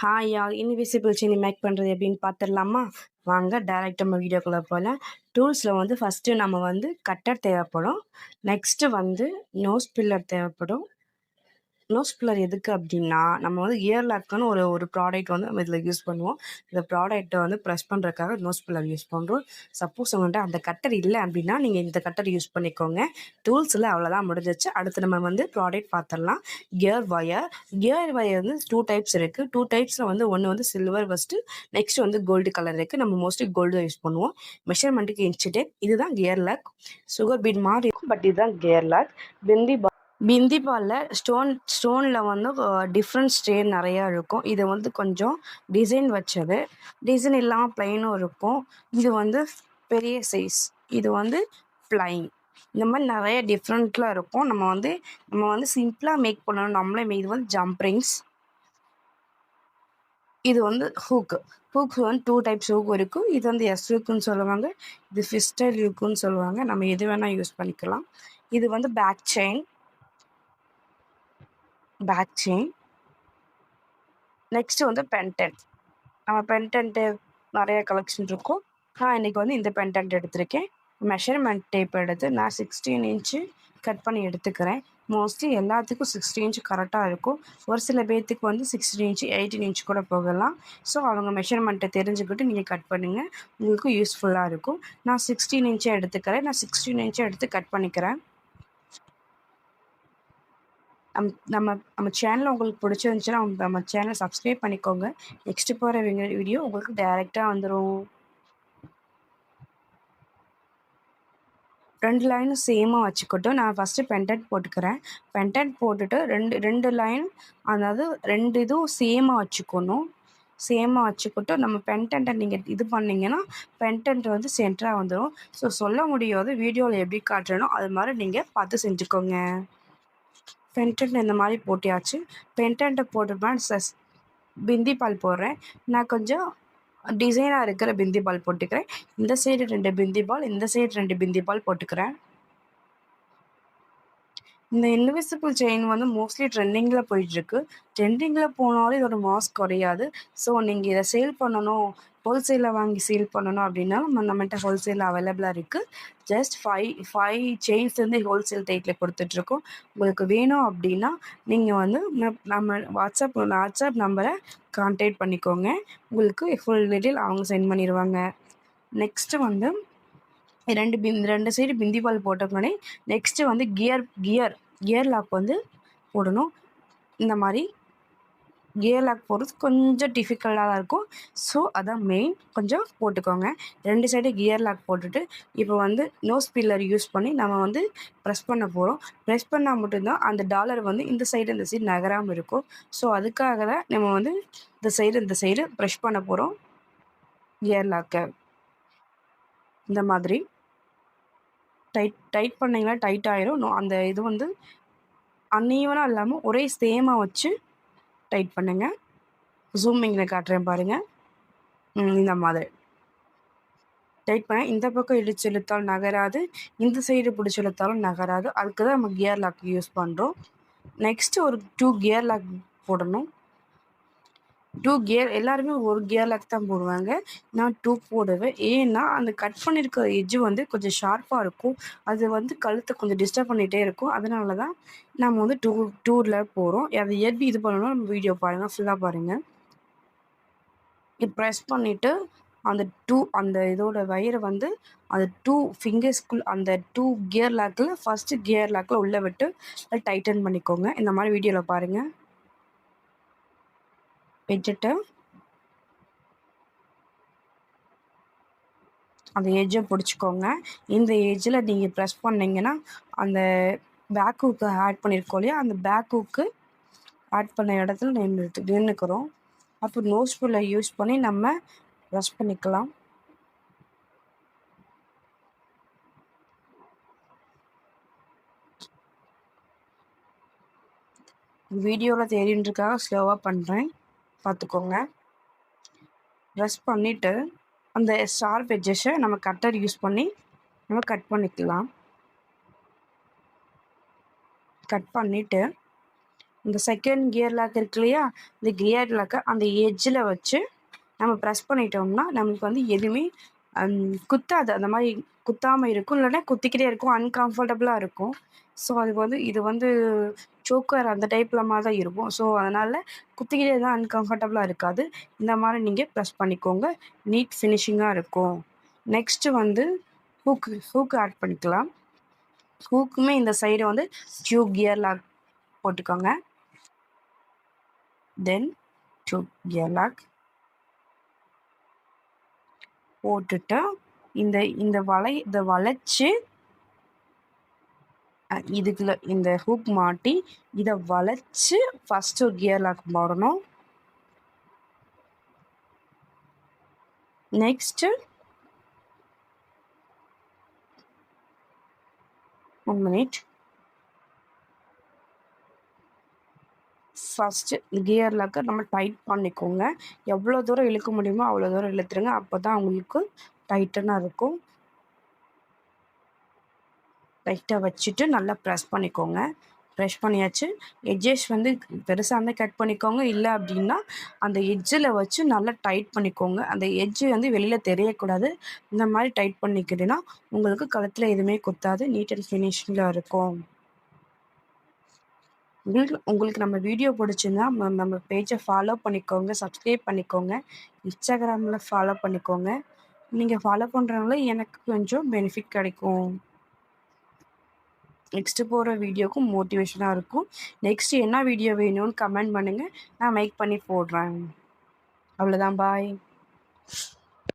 Hi all invisible செயினி make பண்ணுறது எப்படின்னு பார்த்துடலாமா? வாங்க டைரெக்டாக நம்ம வீடியோக்குள்ளே போகலாம். டூல்ஸில் வந்து ஃபஸ்ட்டு நம்ம வந்து கட்டர் தேவைப்படும். நெக்ஸ்ட்டு வந்து நோஸ் பில்லர் தேவைப்படும். நோஸ் பில்லர் எதுக்கு அப்படின்னா, நம்ம வந்து இயர் லாக்குன்னு ஒரு ப்ராடக்ட் வந்து நம்ம இதில் யூஸ் பண்ணுவோம். இந்த ப்ராடக்ட்டை வந்து ப்ரெஸ் பண்ணுறதுக்காக நோஸ் பில்லர் யூஸ் பண்ணுறோம். சப்போஸ் உங்கள்கிட்ட அந்த கட்டர் இல்லை அப்படின்னா, நீங்கள் இந்த கட்டர் யூஸ் பண்ணிக்கோங்க. டூல்ஸில் அவ்வளோதான் முடிஞ்சிச்சு. அடுத்து நம்ம வந்து ப்ராடக்ட் பார்த்துடலாம். கியர் வயர் வந்து 2 டைப்ஸ் இருக்குது. 2 டைப்ஸில் வந்து ஒன்று வந்து சில்வர் ஃபஸ்ட்டு, நெக்ஸ்ட் வந்து கோல்டு கலர் இருக்குது. நம்ம மோஸ்ட்லி கோல்டு தான் யூஸ் பண்ணுவோம். மெஷர்மெண்ட்டுக்கு இன்ச்சு டேப். இதுதான் கியர் லாக். சுகர் பீட் மாதிரி இருக்கும், பட் இதுதான் கியர் லாக். பிந்தி பாலில் ஸ்டோனில் வந்து டிஃப்ரெண்ட் ஸ்டேன் நிறையா இருக்கும். இது வந்து கொஞ்சம் டிசைன் வச்சது. டிசைன் இல்லாமல் ப்ளைனும் இருக்கும். இது வந்து பெரிய சைஸ். இது வந்து ப்ளைன். இந்த மாதிரி நிறைய டிஃப்ரெண்ட்டில் இருக்கும். நம்ம வந்து சிம்பிளாக மேக் பண்ணணும். இது வந்து ஜம்ப் ரிங்ஸ். இது வந்து ஹூக் வந்து 2 டைப்ஸ் ஹூக் இருக்கும். இது வந்து ஹூக்குன்னு சொல்லுவாங்க. இது ஃபிஸ்டல் ஹூக்குன்னு சொல்லுவாங்க. நம்ம எது வேணால் யூஸ் பண்ணிக்கலாம். இது வந்து பேக் செயின். நெக்ஸ்ட்டு வந்து பென்டென்ட். நம்ம பென்டென்ட்டு நிறைய கலெக்ஷன் இருக்கும். நான் இன்றைக்கி வந்து இந்த பென்டென்ட் எடுத்திருக்கேன். மெஷர்மெண்ட் டேப் எடுத்து நான் 16 இன்ச்சு கட் பண்ணி எடுத்துக்கிறேன். மோஸ்ட்லி எல்லாத்துக்கும் 16 இன்ச்சு கரெக்டாக இருக்கும். ஒரு சில பேர்த்துக்கு வந்து 16 இன்ச்சு 18 இன்ச் கூட போகலாம். ஸோ அவங்க மெஷர்மெண்ட்டை தெரிஞ்சுக்கிட்டு நீங்கள் கட் பண்ணுங்கள். உங்களுக்கு யூஸ்ஃபுல்லாக இருக்கும். நான் 16 இன்ச்சை எடுத்துக்கிறேன். நான் 16 இன்ச்சை எடுத்து கட் பண்ணிக்கிறேன். நம்ம சேனல் உங்களுக்கு பிடிச்சிருந்துச்சுன்னா நம்ம சேனலை சப்ஸ்கிரைப் பண்ணிக்கோங்க. நெக்ஸ்ட்டு போகிற வீடியோ உங்களுக்கு டைரெக்டாக வந்துடும். 2 லைனும் சேமாக வச்சுக்கிட்டும் நான் ஃபஸ்ட்டு பென்டென்ட் போட்டுக்கிறேன். பென்டென்ட் போட்டுட்டு ரெண்டு லைன், அதாவது 2 இதுவும் சேமாக வச்சுக்கணும். சேமாக வச்சுக்கிட்டு நம்ம பென்டென்ட்டை நீங்கள் இது பண்ணிங்கன்னா பென்டென்ட் வந்து சென்டராக வந்துடும். ஸோ சொல்ல முடியாது, வீடியோவில் எப்படி காட்டுறேனோ அது மாதிரி நீங்கள் பார்த்து செஞ்சுக்கோங்க. பென்டென்ட் இந்த மாதிரி போட்டியாச்சு. பென்டென்ட்டை போட்டுட்டு பிந்தி பால் போடுறேன். நான் கொஞ்சம் டிசைனாக இருக்கிற பிந்தி பால் போட்டுக்கிறேன். இந்த சைடு 2 பிந்தி பால், இந்த சைடு 2 பிந்தி பால் போட்டுக்கிறேன். இந்த இன்விசிபிள் செயின் வந்து மோஸ்ட்லி ட்ரெண்டிங்கில் போயிட்டுருக்கு. ட்ரெண்டிங்கில் போனாலும் இதோட மாஸ் குறையாது. ஸோ நீங்கள் இதை சேல் பண்ணணும், ஹோல்சேலில் வாங்கி சேல் பண்ணணும் அப்படின்னா நம்மகிட்ட ஹோல்சேலில் அவைலபிளாக இருக்குது. ஜஸ்ட் ஃபைவ் செயின்ஸ் வந்து ஹோல்சேல் ரேட்டில் கொடுத்துட்ருக்கோம். உங்களுக்கு வேணும் அப்படின்னா நீங்கள் வந்து நம்ம வாட்ஸ்அப் நம்பரை கான்டாக்ட் பண்ணிக்கோங்க. உங்களுக்கு ஃபுல் டீட்டெயில் அவங்க சென்ட் பண்ணிடுவாங்க. நெக்ஸ்ட்டு வந்து 2 சைடு பிந்தி பால் போட்டோன்னே நெக்ஸ்ட்டு வந்து கியர் லாக் வந்து போடணும். இந்த மாதிரி கியர் லாக் போடுறது கொஞ்சம் டிஃபிகல்ட்டாக தான் இருக்கும். ஸோ அதான் மெயின். கொஞ்சம் போட்டுக்கோங்க. 2 சைடு கியர் லாக் போட்டுட்டு இப்போ வந்து நோஸ் பில்லர் யூஸ் பண்ணி நம்ம வந்து ப்ரெஸ் பண்ண போகிறோம். ப்ரெஸ் பண்ணால் மட்டும்தான் அந்த டாலர் வந்து இந்த சைடு நகராமல் இருக்கும். ஸோ அதுக்காக தான் நம்ம வந்து இந்த சைடு ப்ரெஷ் பண்ண போகிறோம். கியர் லாக்கை இந்த மாதிரி டைட் பண்ணிங்கன்னா டைட் ஆயிரும். அந்த இது வந்து அன்ஈவனாக இல்லாமல் ஒரே சேமாக வச்சு டைட் பண்ணுங்கள். ஜூமிங்கில் காட்டுறேன் பாருங்கள். இந்த மாதிரி டைட் பண்ண இந்த பக்கம் இழுத்து இழுத்தாலும் நகராது, இந்த சைடு பிடிச்சி இழுத்தாலும் நகராது. அதுக்கு தான் நம்ம கியர் லாக் யூஸ் பண்ணுறோம். நெக்ஸ்ட்டு ஒரு 2 கியர் லாக் போடணும். 2 கியர் எல்லாருமே ஒரு கியர் லாக் தான் போடுவாங்க. நான் 2 போடுவேன். ஏன்னா அந்த கட் பண்ணியிருக்கிற எட்ஜு வந்து கொஞ்சம் ஷார்ப்பாக இருக்கும். அது வந்து கழுத்தை கொஞ்சம் டிஸ்டர்ப் பண்ணிகிட்டே இருக்கும். அதனால தான் நம்ம வந்து டூரில் போகிறோம். அதை எப்படி இது பண்ணணும் நம்ம வீடியோ பாருங்கள், ஃபுல்லாக பாருங்கள். இது ப்ரெஸ் பண்ணிவிட்டு அந்த இதோட வயரை வந்து அந்த 2 ஃபிங்கர்ஸ்குள் அந்த 2 கியர் லாக்கில் ஃபஸ்ட்டு கியர் லாக்கில் உள்ளே விட்டு டைட்டன் பண்ணிக்கோங்க. இந்த மாதிரி வீடியோவில் பாருங்கள். வச்சுட்டு அந்த எட்ஜை பிடிச்சிக்கோங்க. இந்த எட்ஜில் நீங்கள் ப்ரெஸ் பண்ணிங்கன்னா அந்த பேக் ஹூக்கு ஆட் பண்ணியிருக்கோம் இல்லையா, அந்த பேக் ஹூக்கு ஆட் பண்ண இடத்துல நின்றுக்கிறோம். அப்போ நோஸ் பில்லர் யூஸ் பண்ணி நம்ம ப்ரெஸ் பண்ணிக்கலாம். வீடியோவில் தெரியுன்றதுக்காக ஸ்லோவாக பண்ணுறேன், பார்த்துக்கோங்க. ப்ரெஸ் பண்ணிவிட்டு அந்த ஷார்ப் எட்ஜஸை நம்ம கட்டர் யூஸ் பண்ணி நம்ம கட் பண்ணிக்கலாம். கட் பண்ணிவிட்டு இந்த செகண்ட் கியர் லாக் இருக்கு இல்லையா, இந்த கியர் லாக்கை அந்த எட்ஜில் வச்சு நம்ம ப்ரெஸ் பண்ணிட்டோம்னா நம்மளுக்கு வந்து எதுவுமே குத்தாது. அந்த மாதிரி குத்தாமல் இருக்கும், இல்லைன்னா குத்திக்கிட்டே இருக்கும், அன்கம்ஃபர்டபுளாக இருக்கும். ஸோ அதுக்கு வந்து இது வந்து சோக்கர் அந்த டைப்பில் மாதிரி தான் இருக்கும். ஸோ அதனால் குத்திக்கிட்டே தான் அன்கம்ஃபர்டபுளாக இருக்காது. இந்த மாதிரி நீங்கள் ப்ரெஸ் பண்ணிக்கோங்க, நீட் ஃபினிஷிங்காக இருக்கும். நெக்ஸ்ட்டு வந்து ஹூக்கு ஆட் பண்ணிக்கலாம். ஹூக்குமே இந்த சைடு வந்து டியூப் கியர் லாக் போட்டுக்கோங்க. தென் டியூப் கியர் லாக் போட்டுட்டு இதை வளைச்சி இதுக்குள்ள இந்த ஹூக் மாட்டி இதை வளைச்சி ஃபஸ்ட்டு கியர் லாக் போடணும். Next 1 minute. ஃபஸ்ட்டு கியர் லாக்கை நம்ம டைட் பண்ணிக்கோங்க. எவ்வளோ தூரம் இழுக்க முடியுமோ அவ்வளோ தூரம் இழுத்துருங்க. அப்போ தான் உங்களுக்கு டைட்டனாக இருக்கும். டைட்டாக வச்சுட்டு நல்லா ப்ரெஸ் பண்ணிக்கோங்க. ப்ரெஸ் பண்ணியாச்சு. எட்ஜஸ் வந்து பெருசாக இருந்தால் கட் பண்ணிக்கோங்க, இல்லை அப்படின்னா அந்த எட்ஜில் வச்சு நல்லா டைட் பண்ணிக்கோங்க. அந்த எட்ஜு வந்து வெளியில் தெரியக்கூடாது. இந்த மாதிரி டைட் பண்ணிக்கிட்டேன்னா உங்களுக்கு கழுத்தில் எதுவுமே குத்தாது, நீட் அண்ட் ஃபினிஷிங்கில் இருக்கும். உங்களுக்கு நம்ம வீடியோ பிடிச்சிருந்தா நம்ம பேஜை ஃபாலோ பண்ணிக்கோங்க, சப்ஸ்கிரைப் பண்ணிக்கோங்க, இன்ஸ்டாகிராமில் ஃபாலோ பண்ணிக்கோங்க. நீங்கள் ஃபாலோ பண்ணுறதுனால எனக்கு கொஞ்சம் பெனிஃபிட் கிடைக்கும். நெக்ஸ்ட்டு போகிற வீடியோக்கும் மோட்டிவேஷனாக இருக்கும். நெக்ஸ்ட்டு என்ன வீடியோ வேணும்னு கமெண்ட் பண்ணுங்கள், நான் மேக் பண்ணி போடுறேன். அவ்வளோதான், பாய்.